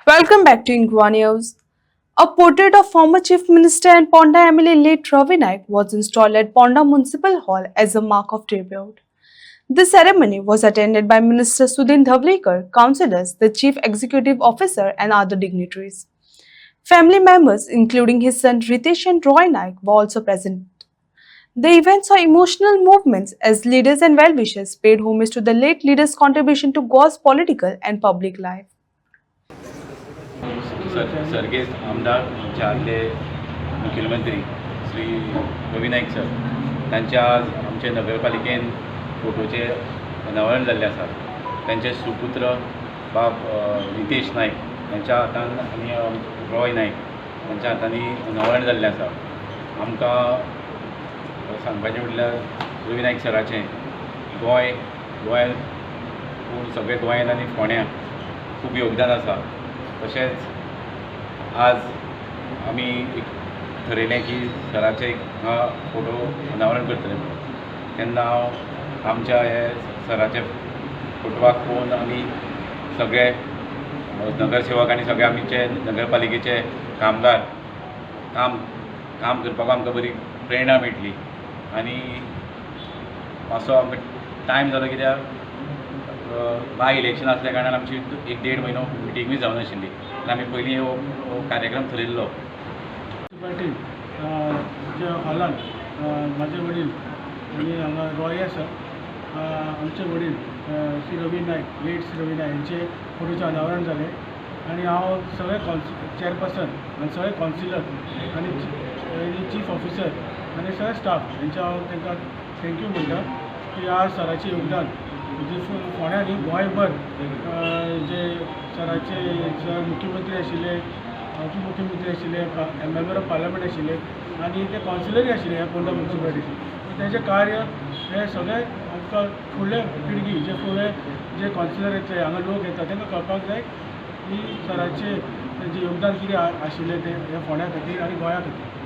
Welcome back to Ingwa News. A portrait of former Chief Minister and Ponda MLA late Ravi Naik was installed at Ponda Municipal Hall as a mark of tribute. The ceremony was attended by Minister Sudhin Dhavlikar, councillors, the Chief Executive Officer, and other dignitaries. Family members, including his son Ritesh and Roy Naik, were also present. The event saw emotional movements as leaders and well-wishers paid homage to the late leader's contribution to Goa's political and public life. सर्गेस्त आमदार आमचे आदले मुख्यमंत्री श्री रवी Naik sir तांचे आज आमचे नगरपालिकेन फोटोचे अनावरण जाल्ले आसा. तांचे सुपुत्र बाब नितेश नाईक यांच्या हातान आनी रॉय नाईक यांच्या हातांनी अनावरण जाल्लें आसा. आमकां सांगपाचें म्हटल्यार रवी नाईक सराचें गोंयांत सगळे गोंयांत आनी फोंड्यां खूब योगदान आसा. तशेंच आज आमी एक ठरयलें की सराचे हांगा फोटो अनावरण करतले म्हणून. तेन्ना हांव आमच्या हे सराचे फोटवाक पळोवन आमी सगळे नगरसेवक आनी सगळे आमचे नगरपालिकेचे कामगार काम करपाक आमकां बरी प्रेरणा मेळटली. आनी मातसो आमकां टायम जालो कित्याक बाय इलेक्शन आसल्या कारणान आमची 1-1.5 म्हयनो मिटींगूय जावं नाशिल्ली. आमी पयलीं हो कार्यक्रम थरयल्लो. म्युन्सिपाल्टीच्या हॉलांत म्हाजे वडील आनी हांगा रॉय आसा. आमचे वडील श्री रवी नायक लेट श्री रवी नायक यांचे फोटोचें अनावरण जालें आनी हांव सगळे चेअरपर्सन आनी सगळे कावन्सिलर आनी चीफ ऑफिसर आनी सगळे स्टाफ हेंचे हांव तांकां थँक्यू म्हणटा की आज सराचें योगदान म्हणजे फोंड्या न्ही गोंयभर जे सराचे सर मुख्यमंत्री आशिल्ले उपमुख्यमंत्री आशिल्ले मेंबर ऑफ पार्लमेंट आशिल्ले आनी ते कावन्सिलरूय आशिल्ले ह्या पोंडा म्युन्सिपाल्टीचे. तेजें कार्य हे सगळे आमकां फुडले पिळगी जे फुडले जे कावन्सिलर येतले हांगा लोक येता तांकां कळपाक जाय की सराचें तेजें योगदान कितें आशिल्लें तें ह्या फोंड्या खातीर आनी गोंया खातीर.